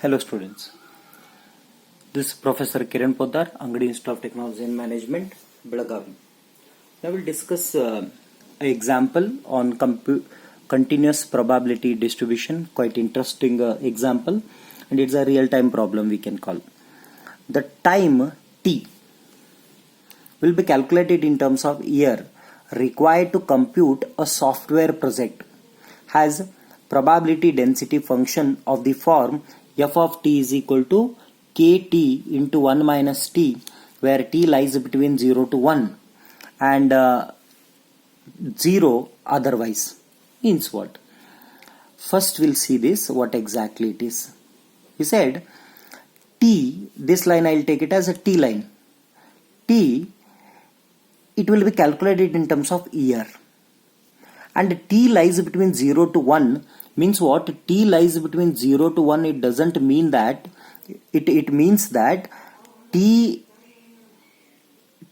Hello students, this is Professor Kiran Poddar, Angadi Institute of Technology and Management, Belagavi. I will discuss an example on continuous probability distribution, quite interesting example, and it's a real-time problem we can call. The time t will be calculated in terms of year required to compute a software project has probability density function of the form f of t is equal to kt into 1 minus t, where t lies between 0 to 1 and 0 otherwise. Means what? First we'll see this, what exactly it is. He said t, this line I'll take it as a t line. T, it will be calculated in terms of year. And t lies between 0 to 1 means what? T lies between 0 to 1, it doesn't mean that, it means that t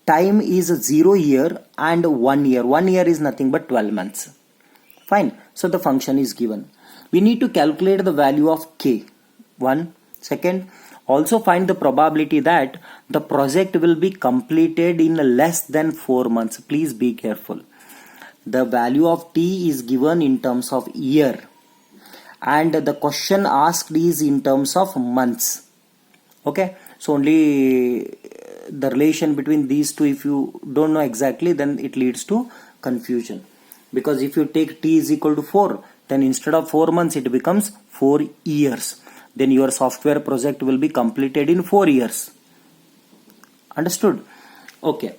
time is 0 year and 1 year. 1 year is nothing but 12 months. Fine. So the function is given. We need to calculate the value of k. One. Second, also find the probability that the project will be completed in less than 4 months. Please be careful. The value of t is given in terms of year and the question asked is in terms of months. Okay, so only the relation between these two, if you don't know exactly, then it leads to confusion, because if you take t is equal to 4, then instead of 4 months it becomes 4 years. Then your software project will be completed in 4 years. Understood? Okay.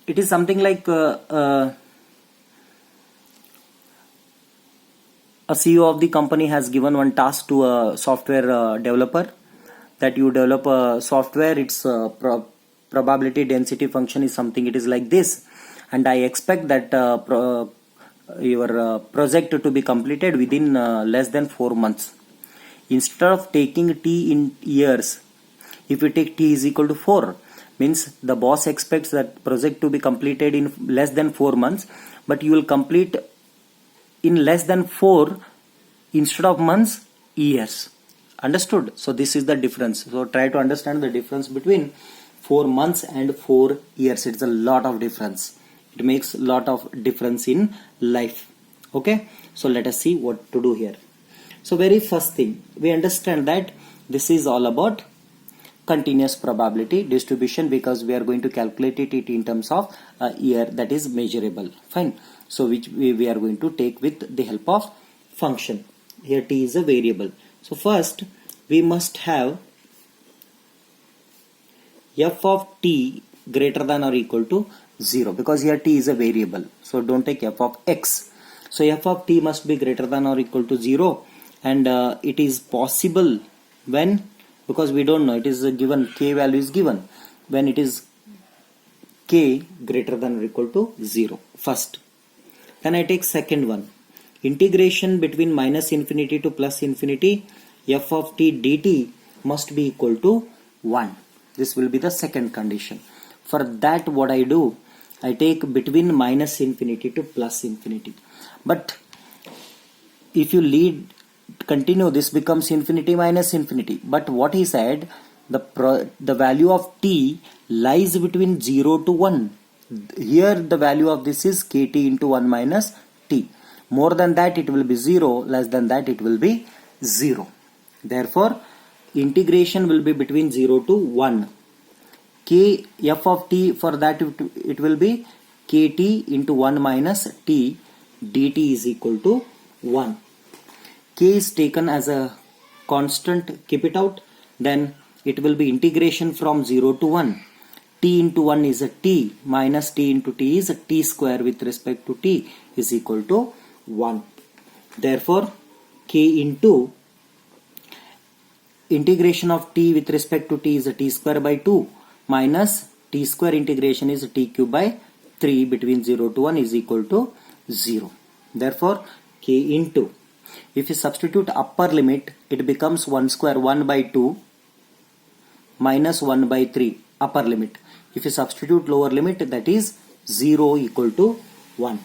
It is something like a CEO of the company has given one task to a software developer, that you develop a software, its probability density function is something, it is like this, and I expect that your project to be completed within less than 4 months. Instead of taking t in years, if you take t is equal to 4, means the boss expects that project to be completed in less than 4 months, but you will complete in less than 4 instead of months, years. Understood? So this is the difference. So try to understand the difference between 4 months and 4 years. It's a lot of difference. It makes a lot of difference in life. Okay, so let us see what to do here. So very first thing, we understand that this is all about continuous probability distribution, because we are going to calculate it in terms of a year that is measurable. Fine. So which we are going to take with the help of function. Here t is a variable. So first we must have f of t greater than or equal to 0, because here t is a variable. So don't take f of x. So f of t must be greater than or equal to 0, and it is possible when, because we don't know, it is given, k value is given, when it is k greater than or equal to 0 first. Then I take second one, integration between minus infinity to plus infinity, f of t dt must be equal to 1. This will be the second condition. For that what I do, I take between minus infinity to plus infinity. But if you continue, this becomes infinity minus infinity. But what he said, the value of t lies between 0 to 1. Here the value of this is kt into 1 minus t. More than that it will be 0, less than that it will be 0. Therefore integration will be between 0 to 1. K f of t, for that it will be kt into 1 minus t dt is equal to 1. K is taken as a constant, keep it out, then it will be integration from 0 to 1. T into 1 is a t, minus t into t is a t square with respect to t is equal to 1. Therefore k into integration of t with respect to t is a t square by 2 minus t square integration is t cube by 3 between 0 to 1 is equal to 0. Therefore k into, if you substitute upper limit, it becomes 1 square 1 by 2 minus 1 by 3 upper limit. If you substitute lower limit, that is 0 equal to 1.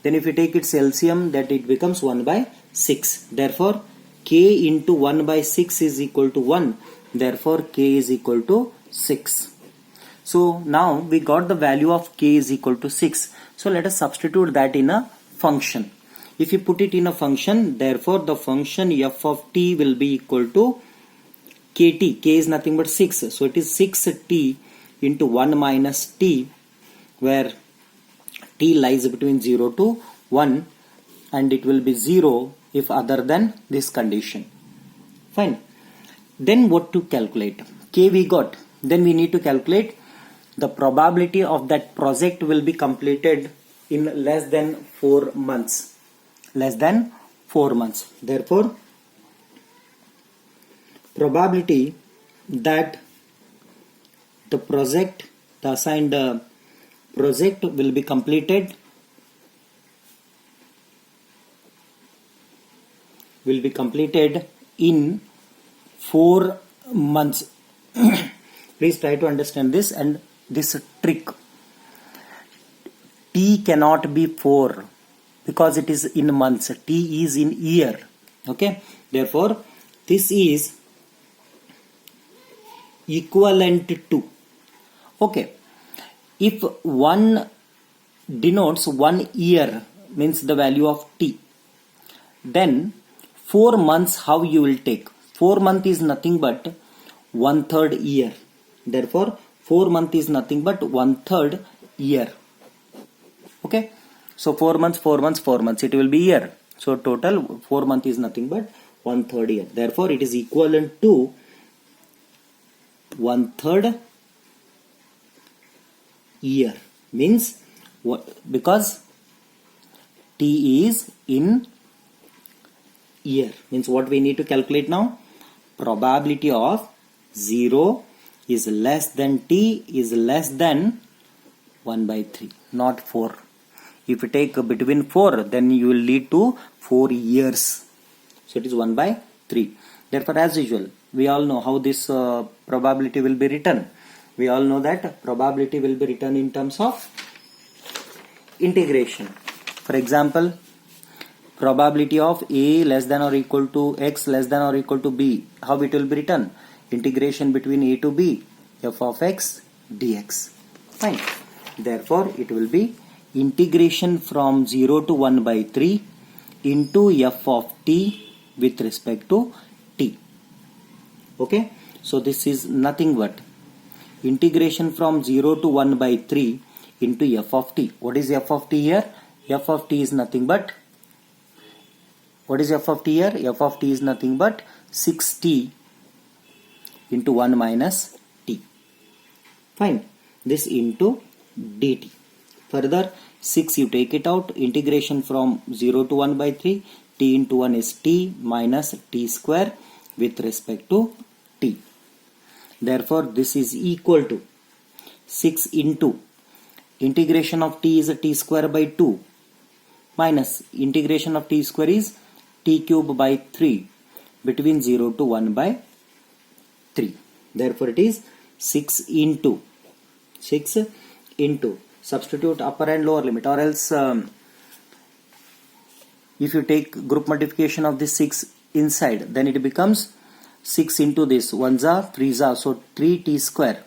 Then if you take its LCM, that it becomes 1 by 6. Therefore, k into 1 by 6 is equal to 1. Therefore, k is equal to 6. So now we got the value of k is equal to 6. So let us substitute that in a function. If you put it in a function, therefore the function f of t will be equal to kt. K is nothing but 6. So it is 6t into 1 minus t, where t lies between 0 to 1, and it will be 0 if other than this condition. Fine. Then what to calculate? K we got. Then we need to calculate the probability of that project will be completed in less than 4 months. Less than 4 months. Therefore, probability that the project, the assigned project will be completed in 4 months. Please try to understand this and this trick. T cannot be 4 because it is in months. T is in year. Okay. Therefore, this is equivalent to. Okay. If 1 denotes 1 year, means the value of t, then 4 months how you will take? 4 month is nothing but 1/3 year. Therefore, 4 month is nothing but 1/3 year. Okay. So 4 months, 4 months, 4 months, it will be year. So total 4 month is nothing but 1/3 year. Therefore, it is equivalent to 1/3 year. Means what? Because t is in year. Means what we need to calculate now? Probability of 0 is less than t is less than 1 by 3, not 4. If you take between 4, then you will lead to 4 years. So it is 1 by 3. Therefore, as usual, we all know how this probability will be written. We all know that probability will be written in terms of integration. For example, probability of a less than or equal to x less than or equal to b. How it will be written? Integration between a to b, f of x dx. Fine. Therefore, it will be integration from 0 to 1 by 3 into f of t with respect to t. Okay. So this is nothing but integration from 0 to 1 by 3 into f of t. What is f of t here? F of t is nothing but, what is f of t here? F of t is nothing but 6t into 1 minus t. Fine. This into dt. Further, 6 you take it out. Integration from 0 to 1 by 3. T into 1 is t minus t square with respect to t. Therefore, this is equal to 6 into integration of t is a t square by 2 minus integration of t square is t cube by 3 between 0 to 1 by 3. Therefore, it is 6 into substitute upper and lower limit, or else if you take group multiplication of this 6 inside, then it becomes 6 into this 1 za 3 za, so 3t square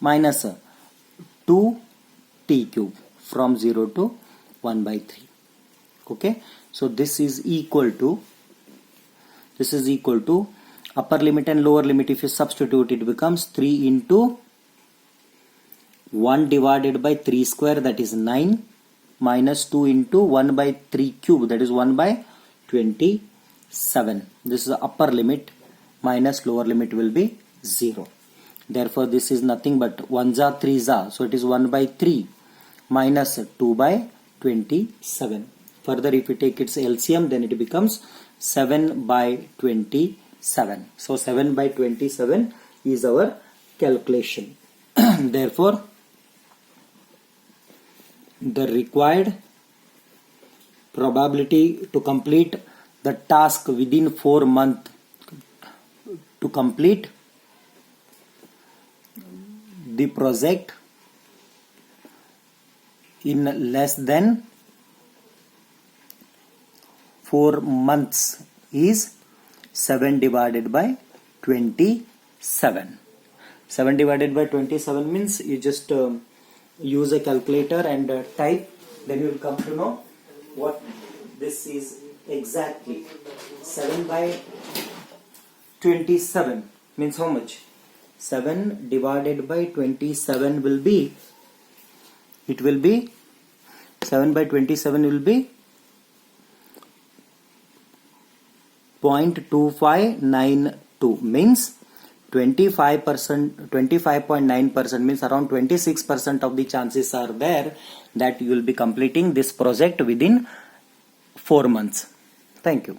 minus 2t cube from 0 to 1 by 3. Okay, so this is equal to upper limit and lower limit. If you substitute, it becomes 3 into 1 divided by 3 square, that is 9, minus 2 into 1 by 3 cube, that is 1 by 27. This is the upper limit, minus lower limit will be 0. Therefore, this is nothing but 1 za 3 za, so it is 1 by 3 minus 2 by 27. Further, if you take its LCM, then it becomes 7 by 27. So 7 by 27 is our calculation. Therefore, the required probability to complete the task within 4 months, to complete the project in less than 4 months is 7 divided by 27. 7 divided by 27 means you just use a calculator and type, then you will come to know what this is exactly. 7 by 27 means how much? 7 divided by 27 will be, it will be 7 by 27 will be 0.2592 means 25%, 25.9% means around 26% of the chances are there that you will be completing this project within 4 months. Thank you.